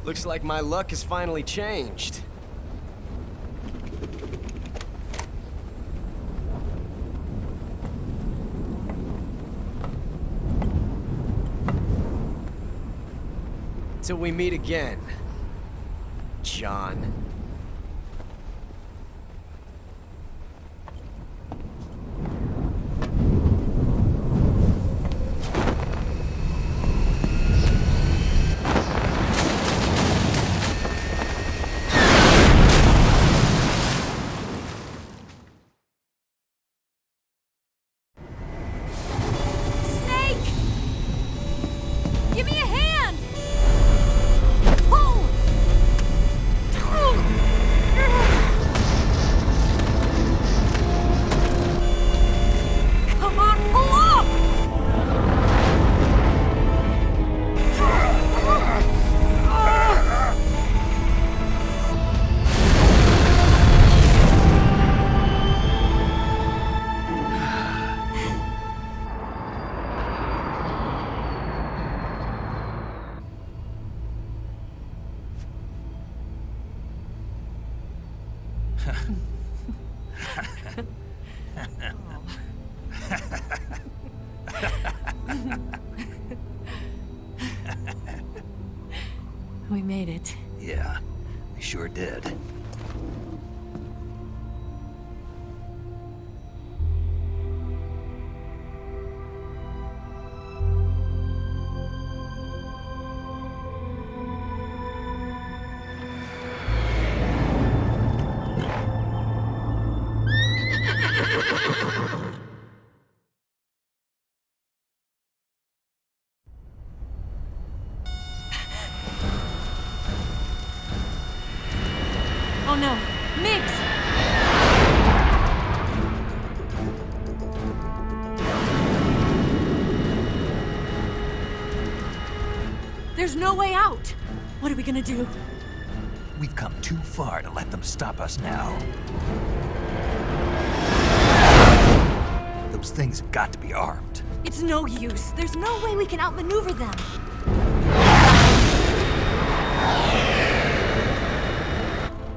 Looks like my luck has finally changed. Till we meet again, John. Give me a hand! Pull! Come on, pull up! We made it. Yeah, we sure did. Oh no, Miggs! There's no way out! What are we gonna do? We've come too far to let them stop us now. Those things have got to be armed. It's no use. There's no way we can outmaneuver them.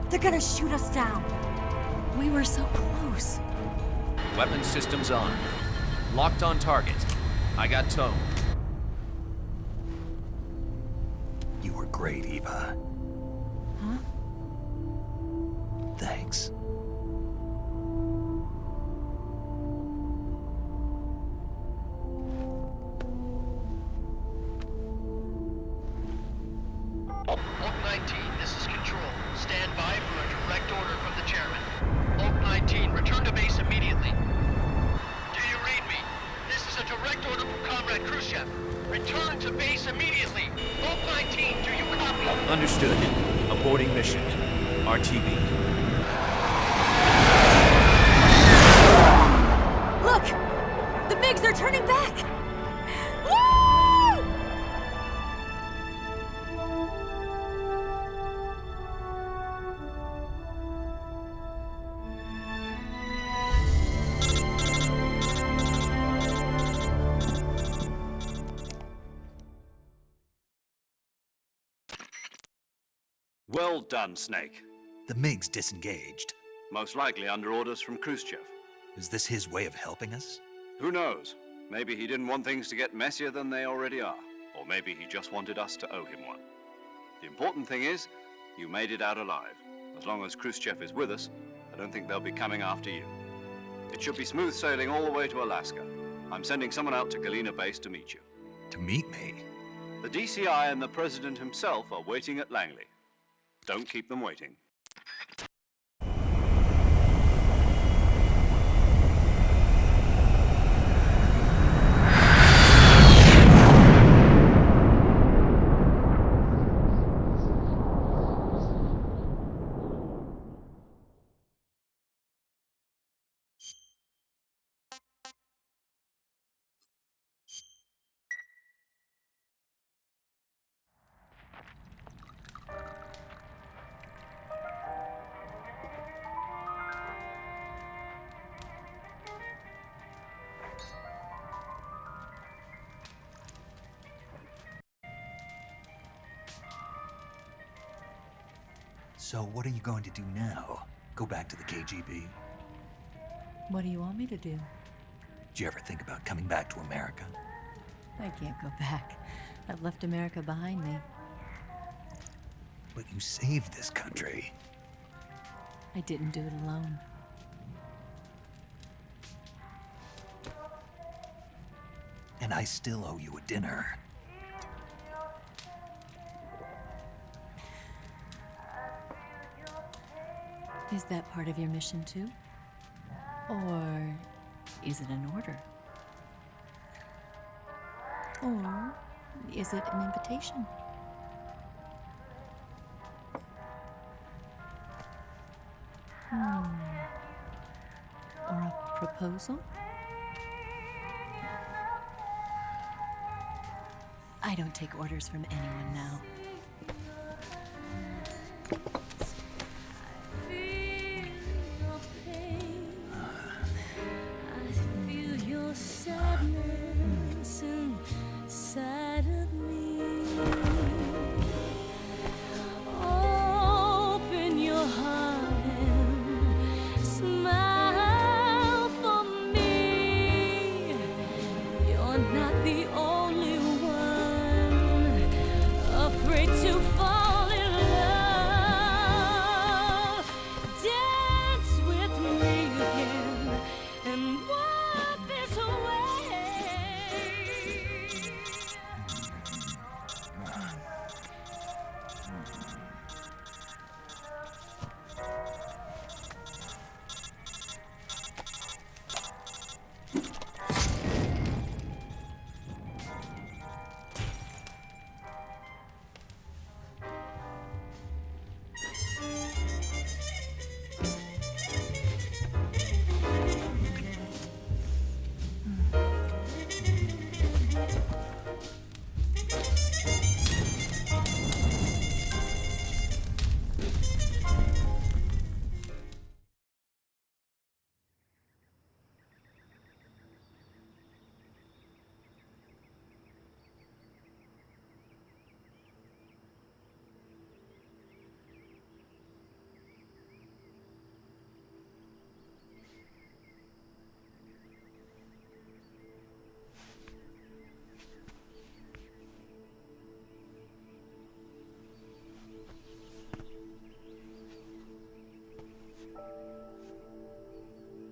They're gonna shoot us down. We were so close. Weapon systems on. Locked on target. I got towed. You were great, Eva. Huh? Thanks. Oak 19, this is Control. Stand by for a direct order from the chairman. Oak 19, return to base immediately. Do you read me? This is a direct order from Comrade Khrushchev. Return to base immediately. Oak 19, do you copy? Understood. Aborting mission. RTB. Look! The MiGs are turning back! Woo! Well done, Snake. The MiGs disengaged. Most likely under orders from Khrushchev. Is this his way of helping us? Who knows? Maybe he didn't want things to get messier than they already are. Or maybe he just wanted us to owe him one. The important thing is, you made it out alive. As long as Khrushchev is with us, I don't think they'll be coming after you. It should be smooth sailing all the way to Alaska. I'm sending someone out to Galena Base to meet you. To meet me? The DCI and the President himself are waiting at Langley. Don't keep them waiting. So what are you going to do now? Go back to the KGB? What do you want me to do? Did you ever think about coming back to America? I can't go back. I've left America behind me. But you saved this country. I didn't do it alone. And I still owe you a dinner. Is that part of your mission too? Or is it an order? Or is it an invitation? Or a proposal? I don't take orders from anyone now.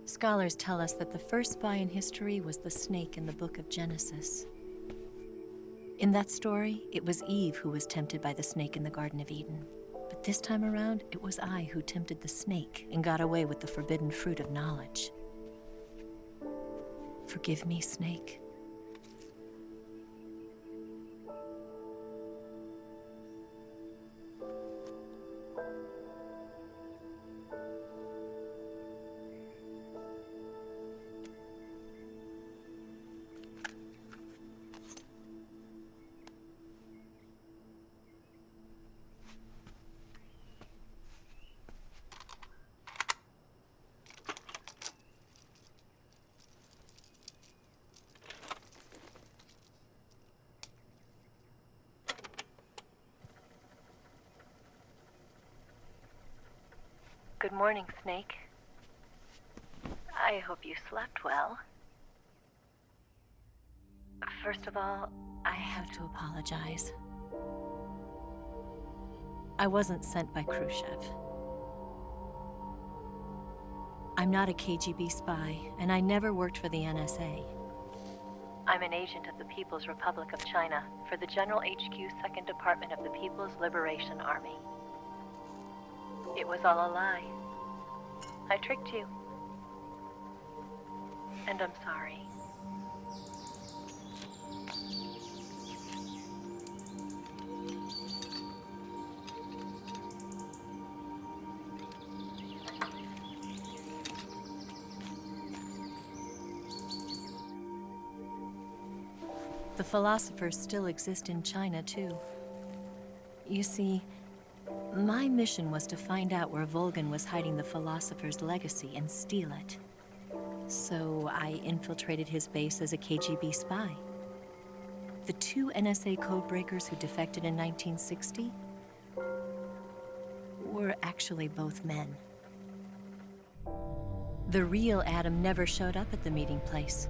Scholars tell us that the first spy in history was the snake in the book of Genesis. In that story, it was Eve who was tempted by the snake in the Garden of Eden. But this time around, it was I who tempted the snake and got away with the forbidden fruit of knowledge. Forgive me, snake. Good morning, Snake. I hope you slept well. First of all, I have to apologize. I wasn't sent by Khrushchev. I'm not a KGB spy, and I never worked for the NSA. I'm an agent of the People's Republic of China for the General HQ 2nd Department of the People's Liberation Army. It was all a lie. I tricked you. And I'm sorry. The philosophers still exist in China, too. You see, my mission was to find out where Volgin was hiding the philosopher's legacy and steal it. So I infiltrated his base as a KGB spy. The 2 NSA codebreakers who defected in 1960 were actually both men. The real Adam never showed up at the meeting place,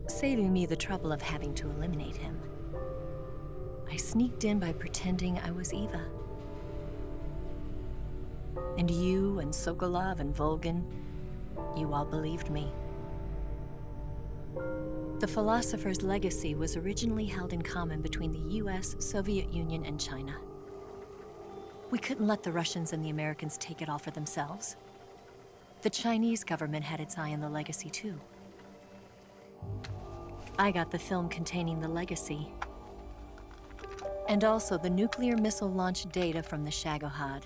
saving me the trouble of having to eliminate him. I sneaked in by pretending I was Eva. And you and Sokolov and Volgin, you all believed me. The Philosopher's legacy was originally held in common between the US, Soviet Union, and China. We couldn't let the Russians and the Americans take it all for themselves. The Chinese government had its eye on the legacy too. I got the film containing the legacy, and also the nuclear missile launch data from the Shagohod.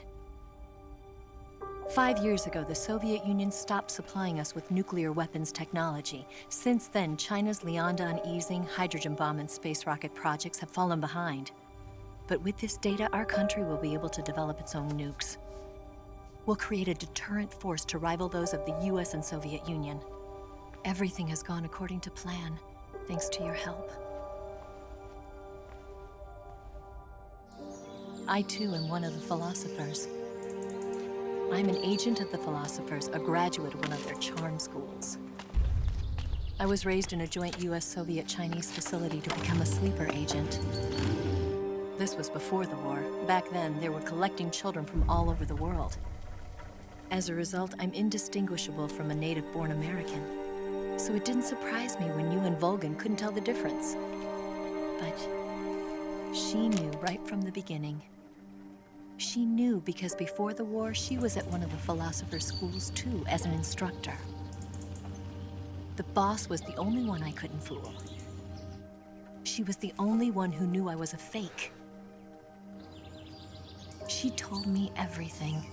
5 years ago, the Soviet Union stopped supplying us with nuclear weapons technology. Since then, China's Liaodong easing, hydrogen bomb, and space rocket projects have fallen behind. But with this data, our country will be able to develop its own nukes. We'll create a deterrent force to rival those of the US and Soviet Union. Everything has gone according to plan, thanks to your help. I too am one of the Philosophers. I'm an agent of the Philosophers, a graduate of one of their charm schools. I was raised in a joint US-Soviet-Chinese facility to become a sleeper agent. This was before the war. Back then, they were collecting children from all over the world. As a result, I'm indistinguishable from a native-born American. So it didn't surprise me when you and Volgin couldn't tell the difference. But she knew right from the beginning. She knew because before the war, she was at one of the Philosopher's schools too, as an instructor. The boss was the only one I couldn't fool. She was the only one who knew I was a fake. She told me everything.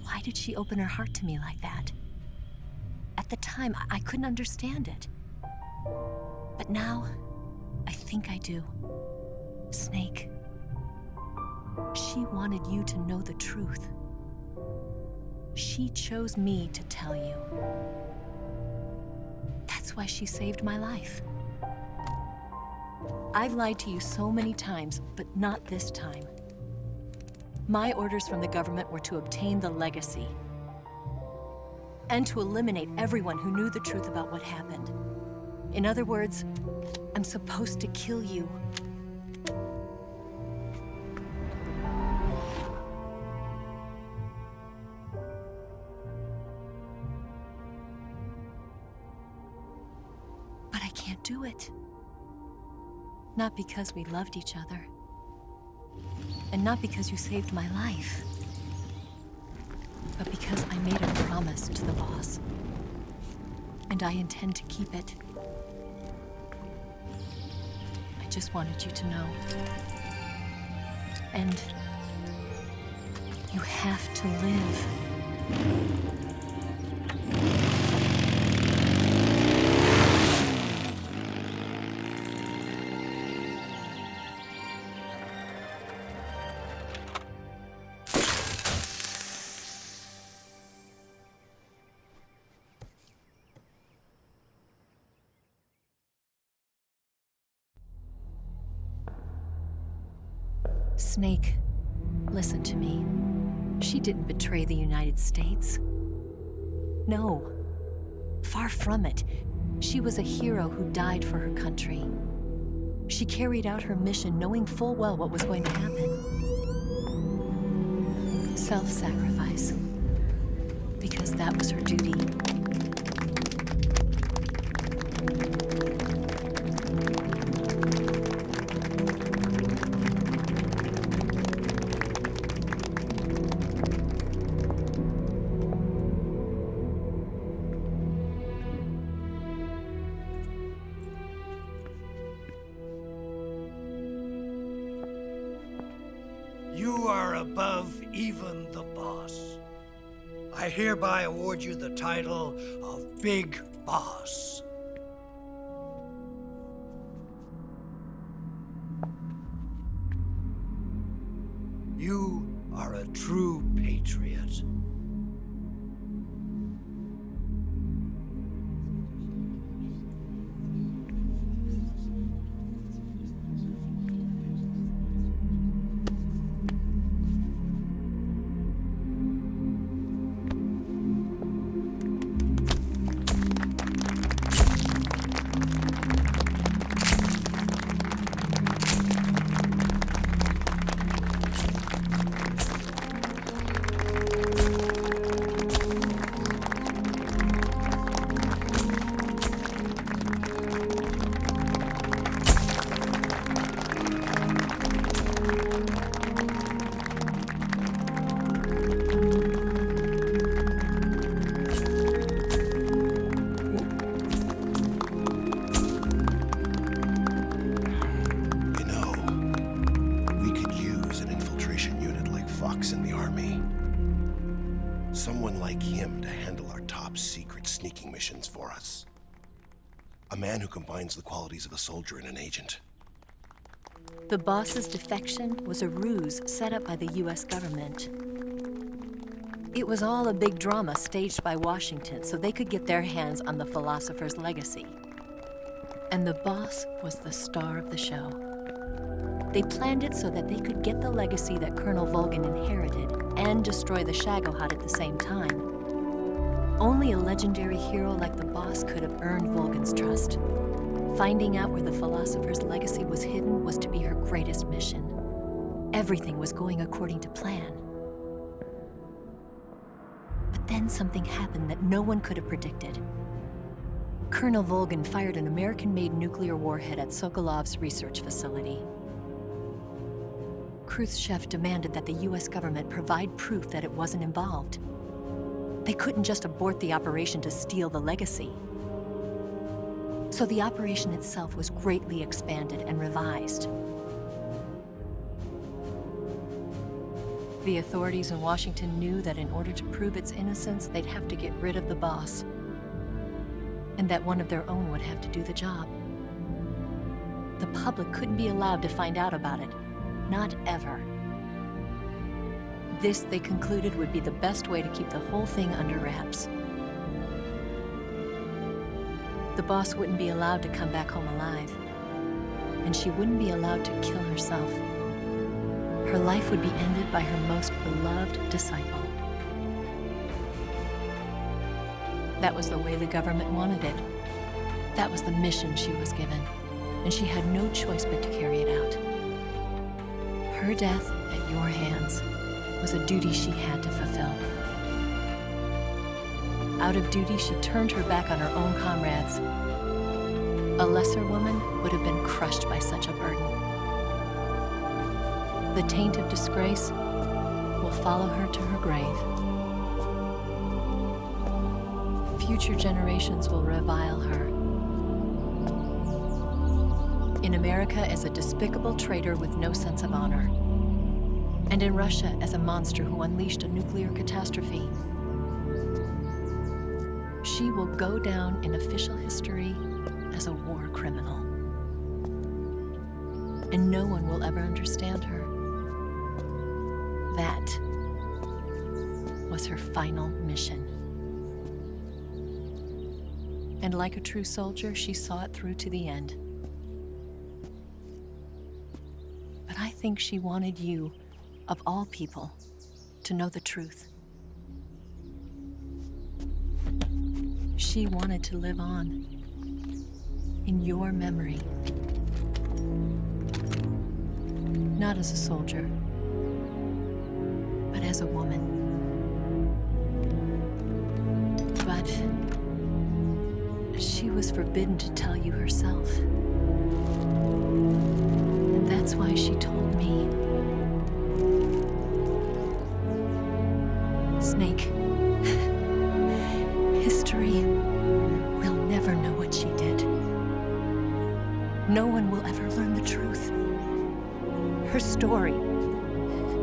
Why did she open her heart to me like that? At the time, I couldn't understand it. But now, I think I do. Snake. She wanted you to know the truth. She chose me to tell you. That's why she saved my life. I've lied to you so many times, but not this time. My orders from the government were to obtain the legacy and to eliminate everyone who knew the truth about what happened. In other words, I'm supposed to kill you. But I can't do it. Not because we loved each other. And not because you saved my life. But because I made a promise to the boss. And I intend to keep it. I just wanted you to know. And you have to live. Snake, listen to me. She didn't betray the United States. No, far from it. She was a hero who died for her country. She carried out her mission knowing full well what was going to happen. Self-sacrifice. Because that was her duty. You are above even the boss. I hereby award you the title of Big Boss. You are a true patriot. top-secret sneaking missions for us. A man who combines the qualities of a soldier and an agent. The boss's defection was a ruse set up by the US government. It was all a big drama staged by Washington so they could get their hands on the philosopher's legacy. And the boss was the star of the show. They planned it so that they could get the legacy that Colonel Volgin inherited and destroy the Shagohod at the same time. Only a legendary hero like the boss could have earned Volgin's trust. Finding out where the philosopher's legacy was hidden was to be her greatest mission. Everything was going according to plan. But then something happened that no one could have predicted. Colonel Volgin fired an American-made nuclear warhead at Sokolov's research facility. Khrushchev demanded that the US government provide proof that it wasn't involved. They couldn't just abort the operation to steal the legacy. So the operation itself was greatly expanded and revised. The authorities in Washington knew that in order to prove its innocence, they'd have to get rid of the boss, and that one of their own would have to do the job. The public couldn't be allowed to find out about it, not ever. This, they concluded, would be the best way to keep the whole thing under wraps. The boss wouldn't be allowed to come back home alive, and she wouldn't be allowed to kill herself. Her life would be ended by her most beloved disciple. That was the way the government wanted it. That was the mission she was given, and she had no choice but to carry it out. Her death at your hands was a duty she had to fulfill. Out of duty, she turned her back on her own comrades. A lesser woman would have been crushed by such a burden. The taint of disgrace will follow her to her grave. Future generations will revile her. In America as a despicable traitor with no sense of honor. And in Russia as a monster who unleashed a nuclear catastrophe. She will go down in official history as a war criminal. And no one will ever understand her. That was her final mission. And like a true soldier, she saw it through to the end. But I think she wanted you, of all people, to know the truth. She wanted to live on in your memory. Not as a soldier, but as a woman. But she was forbidden to tell you herself. And that's why she told me. Snake, history will never know what she did. No one will ever learn the truth. Her story,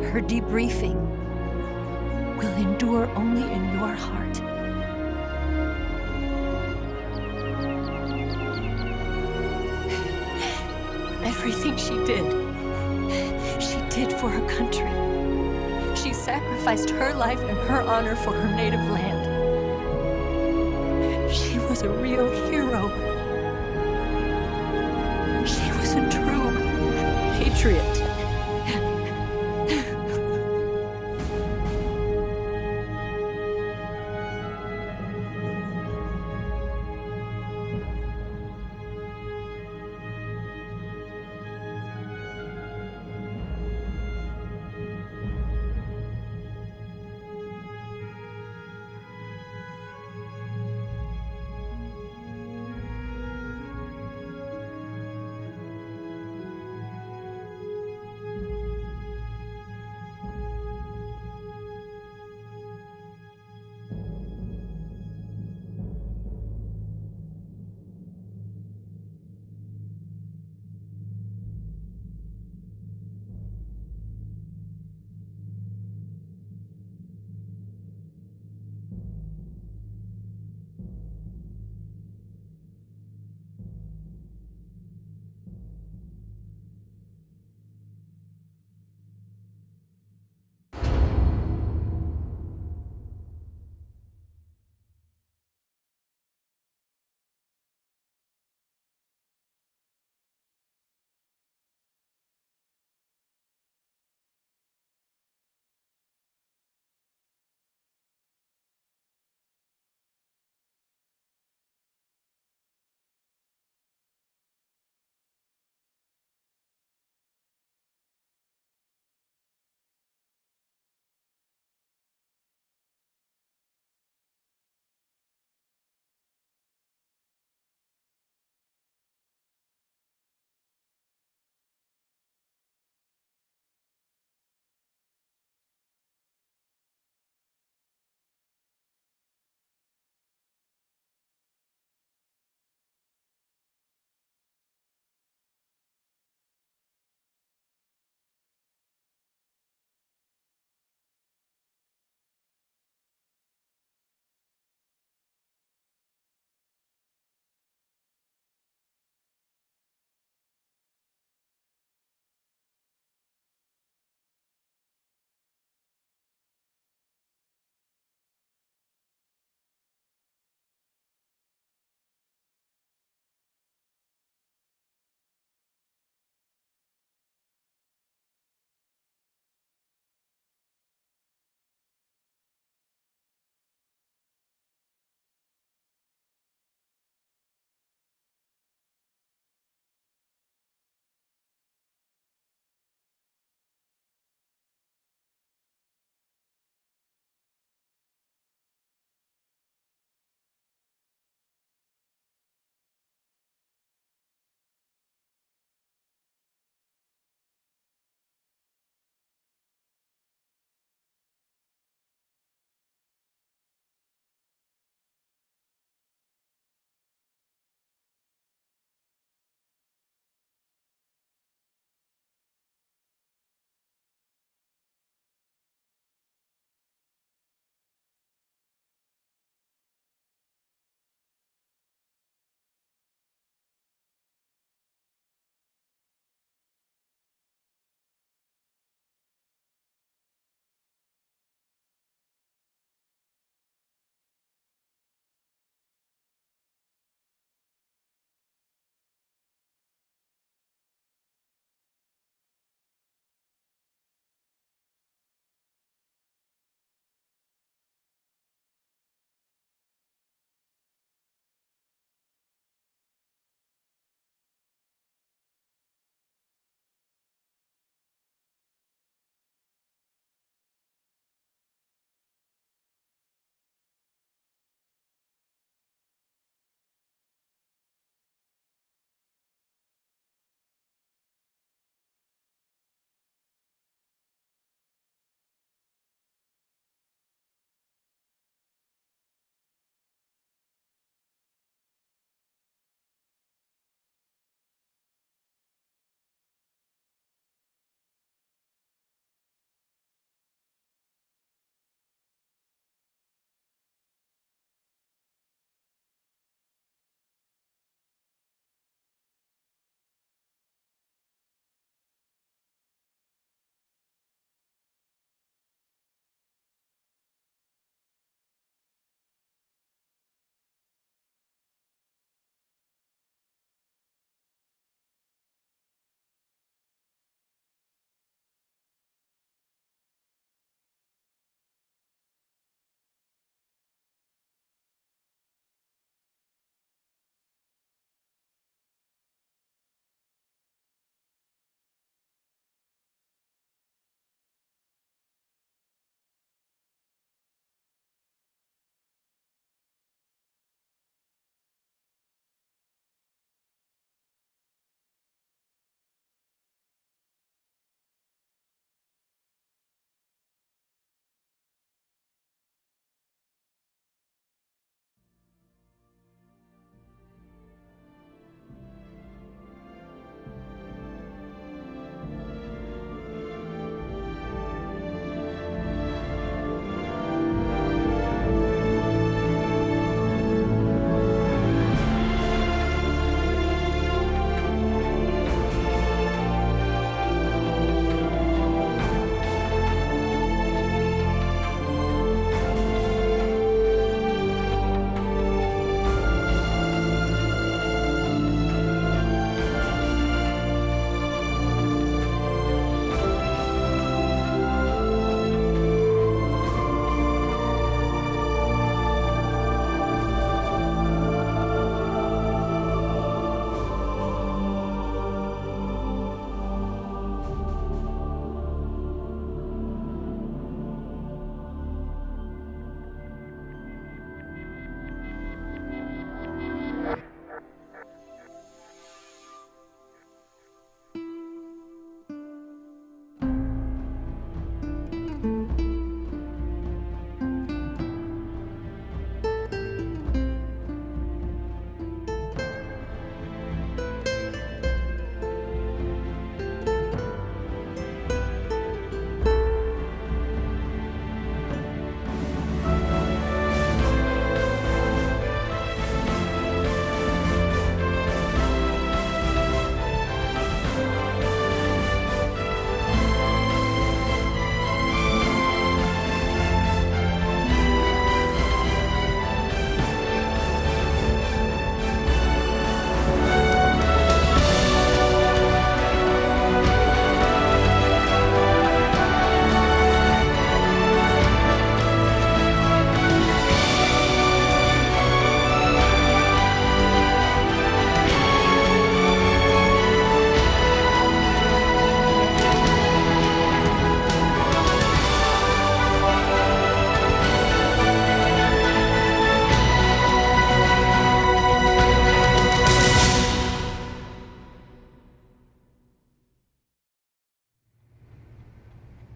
her debriefing, will endure only in your heart. Everything she did for her country. She sacrificed her life and her honor for her native land. She was a real hero. She was a true patriot.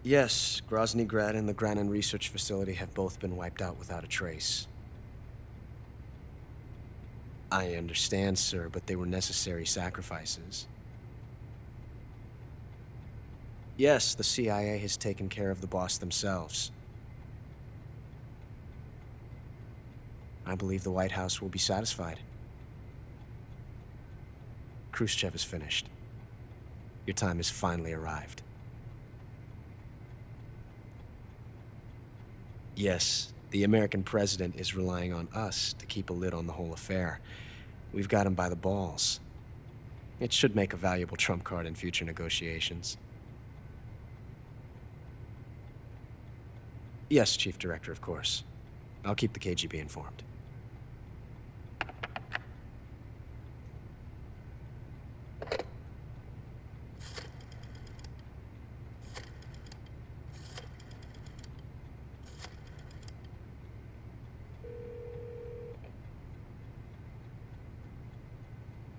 Yes, Grozny Grad and the Granin Research Facility have both been wiped out without a trace. I understand, sir, but they were necessary sacrifices. Yes, the CIA has taken care of the boss themselves. I believe the White House will be satisfied. Khrushchev is finished. Your time has finally arrived. Yes, the American president is relying on us to keep a lid on the whole affair. We've got him by the balls. It should make a valuable trump card in future negotiations. Yes, Chief Director, of course. I'll keep the KGB informed.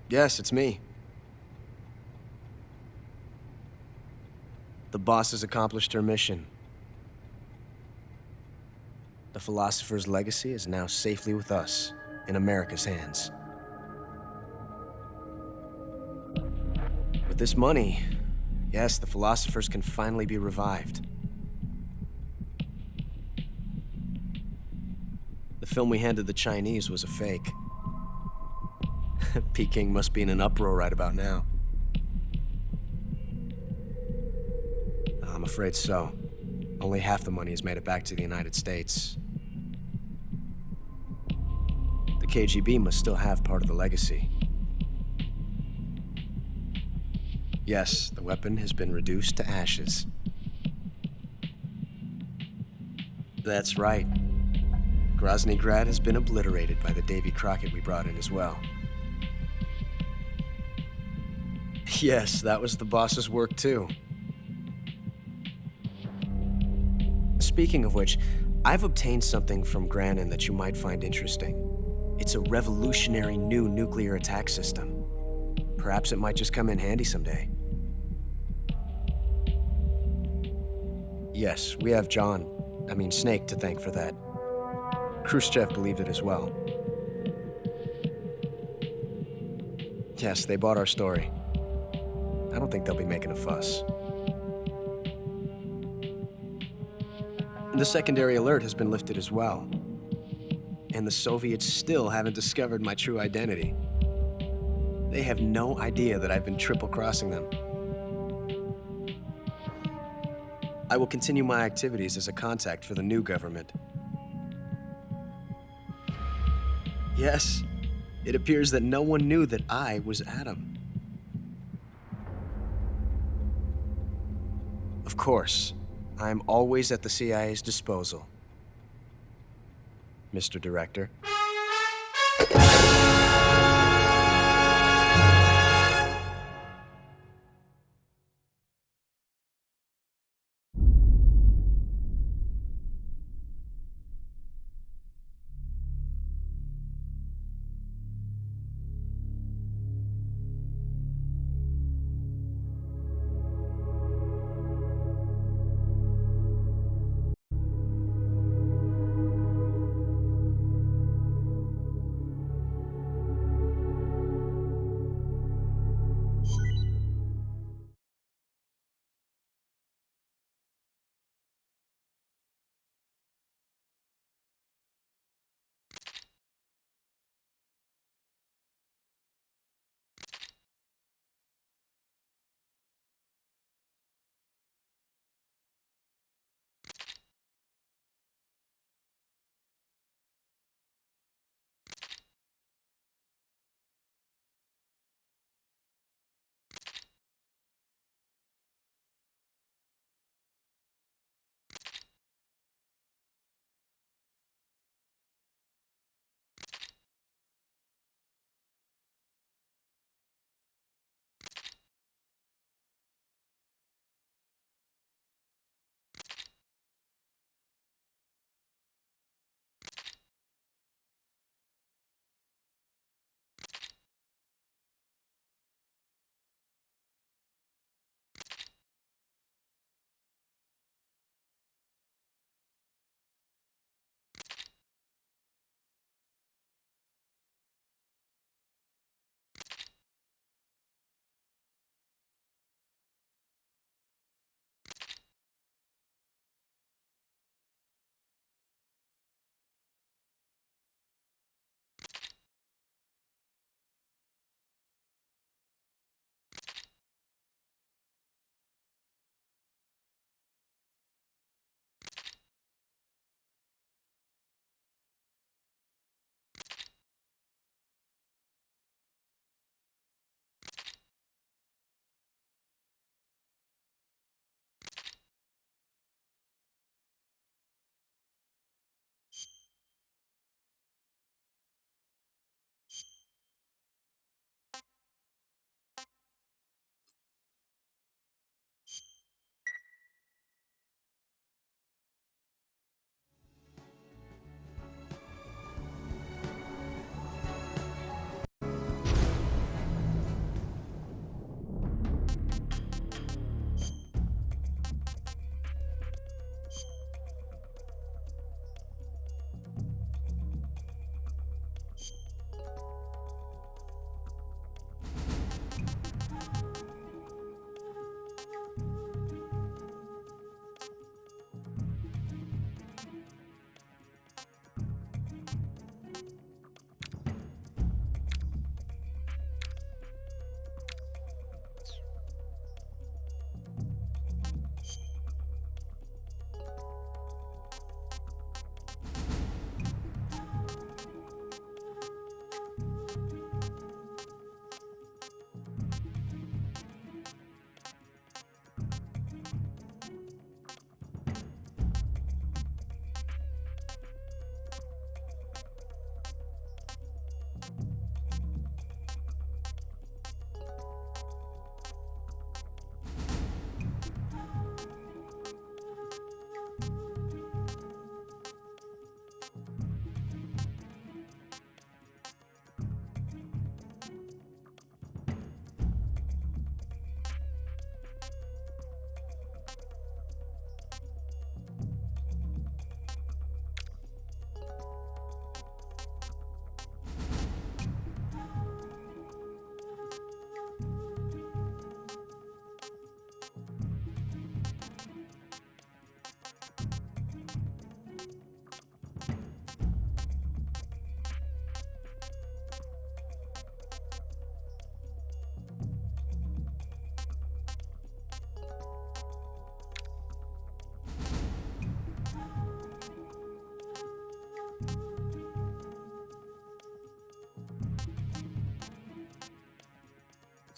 Yes, it's me. The boss has accomplished her mission. The Philosopher's legacy is now safely with us, in America's hands. With this money, yes, the Philosophers can finally be revived. The film we handed the Chinese was a fake. Peking must be in an uproar right about now. I'm afraid so. Only half the money has made it back to the United States. The KGB must still have part of the legacy. Yes, the weapon has been reduced to ashes. That's right. Grozny Grad has been obliterated by the Davy Crockett we brought in as well. Yes, that was the boss's work too. Speaking of which, I've obtained something from Granin that you might find interesting. It's a revolutionary new nuclear attack system. Perhaps it might just come in handy someday. Yes, we have Snake to thank for that. Khrushchev believed it as well. Yes, they bought our story. I don't think they'll be making a fuss. The secondary alert has been lifted as well. And the Soviets still haven't discovered my true identity. They have no idea that I've been triple-crossing them. I will continue my activities as a contact for the new government. Yes, it appears that no one knew that I was Adam. Of course, I'm always at the CIA's disposal, Mr. Director.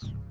Oak.